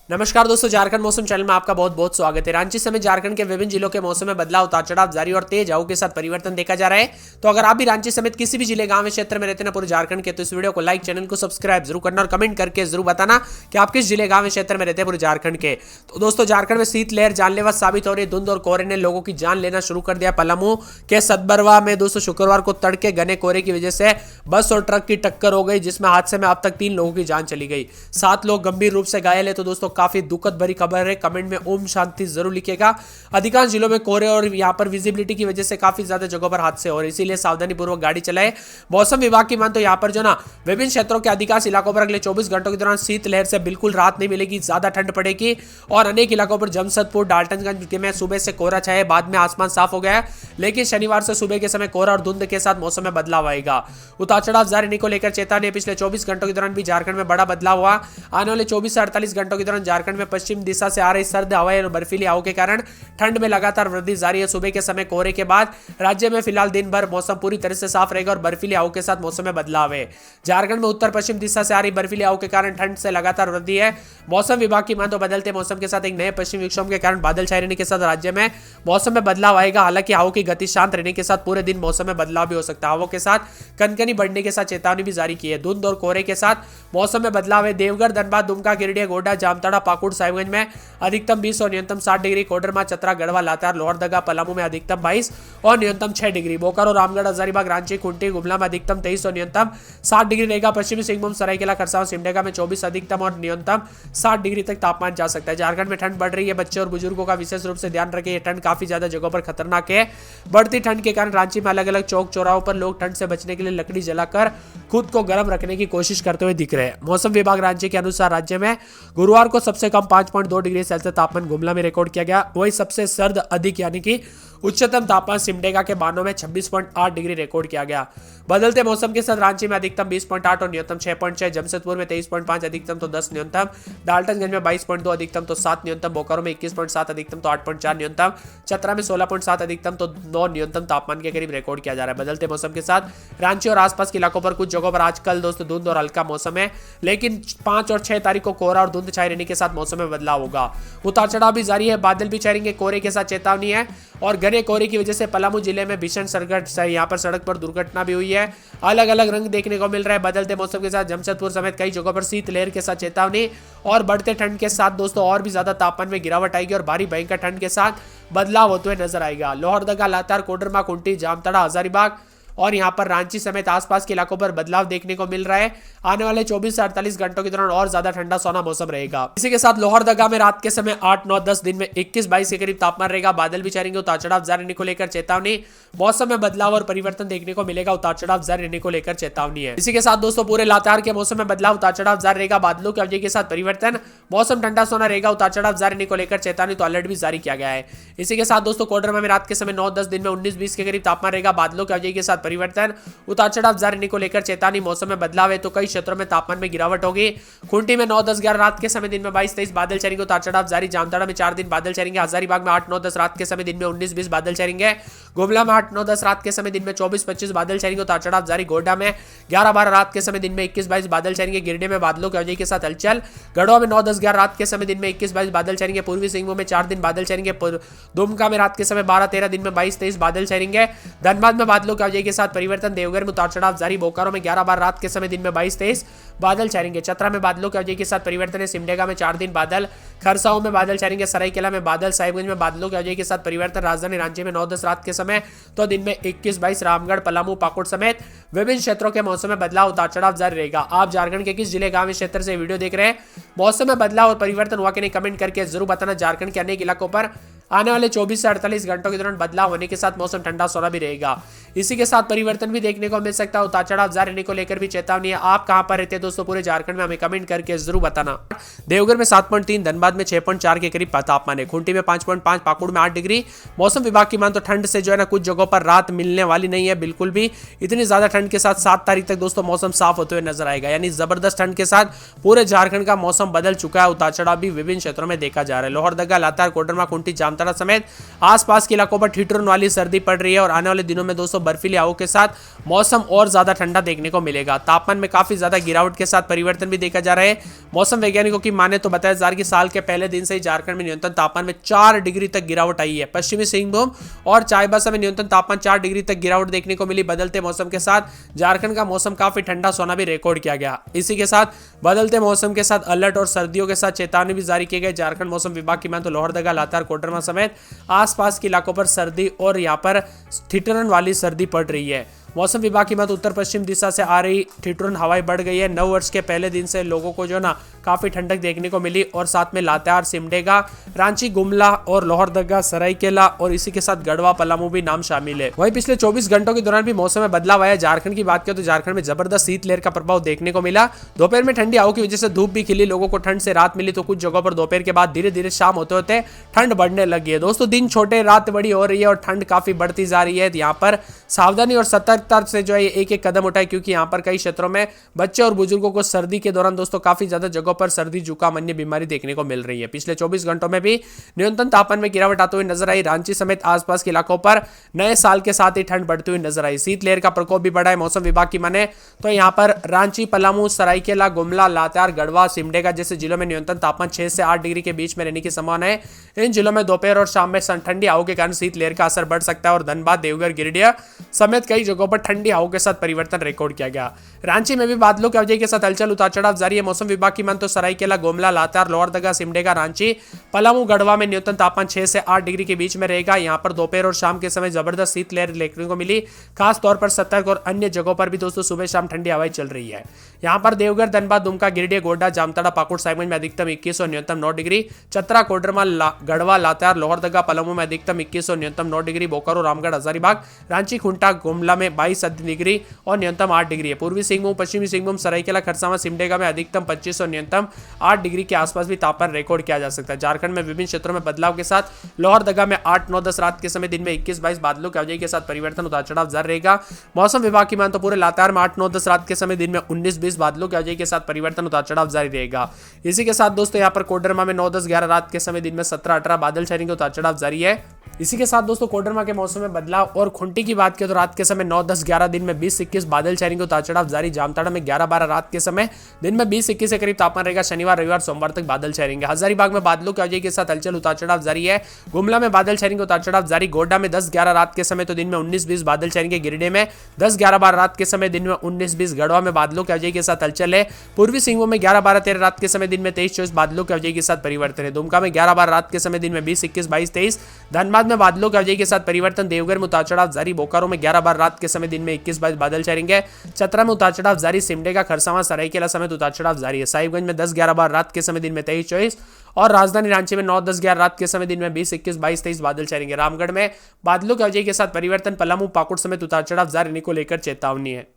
नमस्कार दोस्तों, झारखंड मौसम चैनल में आपका बहुत बहुत स्वागत है। रांची समेत झारखंड के विभिन्न जिलों के मौसम में बदलाव, उतार चढ़ाव जारी और तेज हवाओं के साथ परिवर्तन देखा जा रहा है। तो अगर आप भी रांची समेत किसी भी जिले, गांव या क्षेत्र में रहते हैं पूरे झारखंड के, तो इस वीडियो को लाइक, चैनल को सब्सक्राइब जरूर करना और कमेंट करके जरूर बताना कि आप किस जिले, गांव या क्षेत्र में रहते हैं पूरे झारखंड के। तो दोस्तों, झारखंड में शीतलहर जानलेवा साबित हो रही है। धुंध और कोहरे ने लोगों की जान लेना शुरू कर दिया। पलामू के सतबरवा में दोस्तों शुक्रवार को तड़के घने कोहरे की वजह से बस और ट्रक की टक्कर हो गई, जिसमें हादसे में अब तक 3 लोगों की जान चली गई। 7 लोग गंभीर रूप से घायल है। तो दोस्तों, काफी दुखद भरी खबर है। कमेंट में ओम शांति जरूर लिखिएगा। अधिकांश जिलों में कोहरे और यहां पर विजिबिलिटी की वजह से काफी ज्यादा जगहों पर हादसे हो रहे हैं, इसीलिए सावधानी पूर्वक गाड़ी चलाएं। मौसम विभाग की मान तो यहां पर जो ना विभिन्न क्षेत्रों के अधिकांश इलाकों पर अगले 24 घंटों के दौरान शीतलहर से बिल्कुल राहत नहीं मिलेगी, ज्यादा ठंड पड़ेगी और अनेक इलाकों पर जमशेदपुर, डाल्टनगंज में सुबह से कोहरा छाया, बाद में आसमान साफ हो गया, लेकिन शनिवार से सुबह के समय कोहरा और धुंध के साथ मौसम में बदलाव आएगा। उतार चढ़ाव जारी रहने को लेकर चेतावनी। पिछले 24 घंटों के दौरान भी झारखंड में बड़ा बदलाव हुआ। आने वाले 24 से 48 घंटों के दौरान झारखंड में पश्चिम दिशा से आ रही सर्द हवाएं और बर्फीली हवाओं के कारण ठंड में लगातार वृद्धि जारी है। सुबह के समय कोहरे के बाद राज्य में फिलहाल दिन भर मौसम पूरी तरह से साफ रहेगा और बर्फीली हवाओं के साथ मौसम में बदलाव है। झारखंड में उत्तर पश्चिम दिशा से आ रही बर्फीली हवाओं के कारण ठंड से लगातार वृद्धि है। मौसम विभाग की मान तो बदलते मौसम के साथ एक नए पश्चिमी विक्षोभ के कारण बादल छाए रहने के साथ राज्य में मौसम में बदलाव आएगा। हालांकि हवाओं की गति शांत रहने के साथ पूरे दिन मौसम में बदलाव भी हो सकता है। हवाओं के साथ कनकनी बढ़ने के साथ चेतावनी भी जारी की है। धुंध और कोहरे के साथ मौसम में बदलाव है। देवघर, धनबाद, दुमका, गिरिडीह, गोड्डा, जामताड़ा, पाकुड़, साहिबगंज में अधिकतम 20 और न्यूनतम 60 डिग्री। कोडरमा, चतरा, गढ़वा, लातेहार, लोहरदगा, पलामू में अधिकतम 22 और न्यूनतम 6 डिग्री। बोकारो, रामगढ़, हजारीबाग, रांची, खूंटी, गुमला में अधिकतम 23 और न्यूनतम 60 डिग्री रहेगा। पश्चिमी सिंहभूम, सरायकेला, खरसावां, सिमडेगा में 24 अधिकतम और न्यूनतम 60 डिग्री तक तापमान जा सकता है। झारखंड में ठंड बढ़ रही है। बच्चे और बुजुर्गों का विशेष रूप से ध्यान रखें। यह ठंड काफी ज्यादा जगहों पर खतरनाक है। बढ़ती ठंड के कारण रांची में अलग अलग चौक चौराहों पर लोग ठंड से बचने के लिए लकड़ी जलाकर खुद को गर्म रखने की कोशिश करते हुए दिख रहे हैं। मौसम विभाग रांची के अनुसार राज्य में गुरुवार को सबसे कम 5.2 डिग्री सेल्सियस तापमान गुमला में रिकॉर्ड किया गया। वही सबसे सर्द अधिक यानी कि उच्चतम तापमान सिमडेगा के बानो में 26.8 डिग्री रिकॉर्ड किया गया। बदलते मौसम के साथ रांची में अधिकतम 20.8 और न्यूनतम 6.6, जमशेदपुर में 23.5 अधिकतम तो 10 न्यूनतम, डाल्टनगंज में 22.2 अधिकतम तो 7 न्यूनतम, बोकारो में 21.7 अधिकतम तो 8.4 न्यूनतम, चतरा में 16.7 अधिकतम तो 9 न्यूनतम तापमान के करीब रिकॉर्ड किया जा रहा है। बदलते मौसम के साथ रांची और आसपास के इलाकों पर कुछ जगहों पर आजकल दोस्तों धुंध और हल्का मौसम है, लेकिन 5 और 6 तारीख को कोहरा और धुंध छाए रहने के साथ मौसम में बदलाव होगा। उतार चढ़ाव भी जारी है। बादल भी छाएंगे। कोहरे के साथ चेतावनी है और घने कोहरे की वजह से पलामू जिले में भीषण यहाँ पर सड़क पर दुर्घटना भी हुई है। अलग अलग रंग देखने को मिल रहा है। बदलते मौसम के साथ जमशेदपुर समेत कई जगहों पर शीतलहर के साथ चेतावनी और बढ़ते ठंड के साथ दोस्तों और भी ज्यादा तापमान में गिरावट आएगी और भारी भयंकर ठंड के साथ बदलाव होते हुए नजर आएगा। लोहरदगा, लातेहार, कोडरमा, खूंटी, जामताड़ा, हजारीबाग और यहां पर रांची समेत आसपास के इलाकों पर बदलाव देखने को मिल रहा है। आने वाले 24 से 48 घंटों के दौरान और ज्यादा ठंडा सोना मौसम रहेगा। इसी के साथ लोहरदगा में रात के समय 8, 9, 10, दिन में 21-22 के करीब तापमान रहेगा। बादल भी छाएंगे। उतार चढ़ाव जारी रहने को लेकर चेतावनी। मौसम में बदलाव और परिवर्तन देखने को मिलेगा। उतार चढ़ाव जारी रहने को लेकर चेतावनी है। इसी के साथ दोस्तों पूरे लातेहार के मौसम में बदलाव, उतार चढ़ाव जारी रहेगा। बादलों की अवधि के साथ परिवर्तन, मौसम ठंडा सोना रहेगा। उतार चढ़ाव जारी रहने को लेकर चेतावनी तो अलर्ट भी जारी किया गया है। इसी के साथ दोस्तों कोडरमा में रात के समय 9, 10, दिन में 19-20 के करीब तापमान रहेगा। बादलों की अवधि के साथ परिवर्तन, उतार चढ़ाव जारी रहने को लेकर चेतावनी। मौसम में बदलाव है तो कई क्षेत्रों में तापमान में गिरावट होगी। खूंटी में 9, 10, 11 रात के समय, दिन में 22-23 बादल चलेंगे। उतार चढ़ाव जारी। जामताड़ा में 4 दिन बादल चलेंगे। हजारीबाग में 8, 9, 10 रात के समय, दिन में 19-20 बादल चलेंगे। गुमला में 8, 9, 10 रात के समय, दिन में 24-25 बादल चलेंगे। उतार चढ़ाव जारी। गोड्डा में 11-12 रात के समय, दिन में 21-22 बादल चलेंगे। गिरिडीह में बादलों की अवधि के साथ हलचल। गढ़वा में 9, 10, 11 रात के समय, दिन में 21-22 बादल चलेंगे। पूर्वी सिंहभूम में 4 दिन बादल चलेंगे। दुमका में रात के समय 12-13, दिन में 22-23 बादल चलेंगे। धनबाद में बादलों की अवधि के साथ परिवर्तन। देवघर में उतार चढ़ाव जारी। बोकारो में 11-12 रात के समय, दिन में 22-23 बादल छाएंगे। चतरा में बादलों की अवधि के साथ परिवर्तन है। सिमडेगा में 4 दिन बादल। खरसावां में बादल छाएंगे। सरायकेला में बादल। साहिबगंज में बादलों की अवधि के साथ परिवर्तन। राजधानी रांची में 9, 10 रात के समय तो दिन में 21-22। रामगढ़, पलामू, पाकुड़ समेत विभिन्न क्षेत्रों के मौसम में बदलाव, उतार चढ़ाव जारी रहेगा। आप झारखंड के किस जिले, गांव, क्षेत्र से वीडियो देख रहे हैं? मौसम में बदलाव और परिवर्तन हुआ कि नहीं, कमेंट करके जरूर बताना। झारखंड के अनेक इलाकों पर आने वाले 24 से 48 घंटों के दौरान बदलाव होने के साथ मौसम ठंडा सोना भी रहेगा। इसी के साथ परिवर्तन भी देखने को मिल सकता है। उतार चढ़ाव जारी रहने को लेकर भी चेतावनी है। आप कहां पर रहते हैं दोस्तों पूरे झारखंड में, हमें कमेंट करके जरूर बताना। देवघर में 7.3, धनबाद में 6.4 के करीब तापमान है। खूंटी में 5.5, पाकुड़ में 8 डिग्री। मौसम विभाग की मान तो ठंड से जो है ना कुछ जगहों पर राहत मिलने वाली नहीं है बिल्कुल भी। इतनी ज्यादा ठंड के साथ 7 तारीख तक दोस्तों मौसम साफ होते हुए नजर आएगा। यानी जबरदस्त ठंड के साथ पूरे झारखंड का मौसम बदल चुका है। उतार चढ़ाव भी विभिन्न क्षेत्रों में देखा जा रहा है। लोहरदगा, लातेहार, कोडरमा, खूंटी, जामताड़ा जामताड़ा समेत आसपास के इलाकों पर ठिठुरन वाली सर्दी पड़ रही है और आने वाले दिनों में दोस्तों बर्फीली हवाओं के साथ मौसम और ज्यादा ठंडा देखने को मिलेगा। तापमान में काफी ज्यादा गिरावट के साथ परिवर्तन भी देखा जा रहा है। मौसम वैज्ञानिकों की माने तो बताया जा रहा है कि साल के पहले दिन से ही झारखंड में न्यूनतम तापमान में 4 डिग्री तक गिरावट आई है। पश्चिमी सिंहभूम और चाईबासा में न्यूनतम तापमान 4 डिग्री तक गिरावट देखने को मिली। बदलते मौसम के साथ झारखंड का मौसम काफी ठंडा सोना भी रिकॉर्ड किया गया। इसी के साथ बदलते मौसम के साथ अलर्ट और सर्दियों के साथ चेतावनी भी जारी की गई। झारखंड मौसम विभाग की माने तो लोहरदगा, लातेहार, कोडरमा समेत आसपास के इलाकों पर सर्दी और यहाँ पर ठिठुरन वाली सर्दी पड़ रही है। मौसम विभाग की मत उत्तर पश्चिम दिशा से आ रही ठिठुरन हवाएं बढ़ गई है। नव वर्ष के पहले दिन से लोगों को जो ना काफी ठंडक देखने को मिली और साथ में लातेहार, सिमडेगा, रांची, गुमला और लोहरदगा, सरायकेला और इसी के साथ गढ़वा, पलामू भी नाम शामिल है। वहीं पिछले 24 घंटों के दौरान भी मौसम में बदलाव आया। झारखंड की बात करें तो झारखंड में जबरदस्त शीतलहर का प्रभाव देखने को मिला। दोपहर में ठंडी हवाओं की वजह से धूप भी खिली, लोगों को ठंड से राहत मिली तो कुछ जगहों पर दोपहर के बाद धीरे धीरे शाम होते होते ठंड बढ़ने लगी है। दोस्तों दिन छोटे, रात बड़ी हो रही है और ठंड काफी बढ़ती जा रही है। यहाँ पर सावधानी और सतर्कता से जो है एक एक कदम उठाए, क्योंकि यहाँ पर कई क्षेत्रों में बच्चे और बुजुर्गों को सर्दी के दौरान दोस्तों काफी ज्यादा जगहों पर सर्दी, जुकाम, अन्य बीमारी देखने को मिल रही है। पिछले 24 घंटों में भी न्यूनतम तापमान में गिरावट आते हुए नजर आई। रांची समेत आसपास के इलाकों पर नए साल के साथ ही ठंड बढ़ती हुई नजर आई। शीतलहर का प्रकोप भी बढ़ा है। मौसम विभाग की माने तो यहाँ पर रांची, पलामू, सरायकेला, गुमला, लातेहार, गढ़वा, सिमडेगा जैसे जिलों में न्यूनतम तापमान 6 से 8 डिग्री के बीच में रहने की संभावना है। इन जिलों में दोपहर और शाम में ठंडी हवाओं के कारण शीतलहर का असर बढ़ सकता है और धनबाद, देवघर, गिरिडीह समेत कई जगहों पर ठंडी हवाओं के साथ परिवर्तन रिकॉर्ड किया गया। रांची में भी बादलों की अवधि के साथ हलचल, उतार चढ़ाव जारी है। मौसम विभाग की मान तो सरायकेला, गुमला, लातेहार, लोहरदगा, सिमडेगा, रांची, पलामू, गढ़वा में न्यूनतम तापमान 6 से 8 डिग्री के बीच में रहेगा। यहाँ पर दोपहर और शाम के समय जबरदस्त शीतलहर देखने को मिली। खास तौर पर सतर्क और अन्य जगहों पर भी दोस्तों सुबह शाम ठंडी हवाएं चल रही है। यहाँ पर देवघर, धनबाद, दुमका, गिरिडीह, गोड्डा, जामताड़ा, पाकुड़ साहिबगंज में अधिकतम 21 और न्यूनतम 9 डिग्री, चतरा, कोडरमा, गढ़वा, लातेहार, लोहरदगा, पलामू में अधिकतम 21 और न्यूनतम 9 डिग्री, बोकारो, रामगढ़, हजारीबाग, रांची, खुंटा, गुमला में 22 डिग्री और न्यूनतम 8 डिग्री है। पूर्वी सिंहभूम, पश्चिमी सिंहभूम, सरायकेला, खरसावां, सिमडेगा में अधिकतम 25 और न्यूनतम 8 डिग्री के आसपास भी तापमान रिकॉर्ड किया जा सकता है। झारखंड में विभिन्न क्षेत्रों में बदलाव के साथ लोहरदगा में 8, 9, 10 रात के समय, दिन में 21-22 बादलों की अवधि के साथ परिवर्तन, उतार चढ़ाव जारी रहेगा। मौसम विभाग की मान तो पूरे लातेहार में 8, 9, 10 रात के समय, दिन में 19-20 बादलों की अवधि के साथ परिवर्तन, उतार चढ़ाव जारी रहेगा। इसी के साथ दोस्तों यहाँ पर कोडरमा में 9, 10, 11 रात के समय, दिन में 17, 18 बादल छाने के उतार चढ़ाव जारी है। इसी के साथ दोस्तों कोडरमा के मौसम में बदलाव और खुंटी की बात करें तो रात के समय 9, 10, 11, दिन में 20-21 बादल छाने के उतार चढ़ाव जारी। जामताड़ा में 11, 12 रात के समय, दिन में 20-21 के करीब तापमान रहेगा। शनिवार, रविवार, सोमवार तक बादल छाएंगे। हजारीबाग में बादलों की अवधि के साथ हलचल, उतार चढ़ाव जारी है। गुमला में बादल छाएंगे, उतार चढ़ाव जारी। गोड्डा में 10, 11 रात के समय तो दिन में 19-20 बादल छाएंगे। गिरिडीह में 10, 11, 12 रात के समय, दिन में 19-20। गढ़वा में बादलों की अवधि के साथ हलचल है। पूर्वी सिंहभूम में 11, 12, 13 रात के समय, दिन में 23-24 बादलों की अवधि के साथ परिवर्तन है। दुमका में 11, 12 रात के समय, दिन में 20-21, 22-23। धनबाद में बादलों की अवधि के साथ परिवर्तन। देवघर में उतार चढ़ाव जारी। बोकारो में 11, 12 रात के समय, दिन में 21-22 बादल छाएंगे। चतरा में उतार चढ़ाव जारी। सिमडेगा, खरसावां, सरायकेला समेत उतार चढ़ाव जारी है। साहिबगंज में 10, 11, 12 रात के समय, दिन में 23-24 और राजधानी रांची में 9, 10, 11 रात के समय, दिन में 20-21, 22-23 बादल छाएंगे। रामगढ़ में बादलों की अवधि के साथ परिवर्तन। पलामू, पाकुड़ समेत उतार चढ़ाव जारी को लेकर चेतावनी है।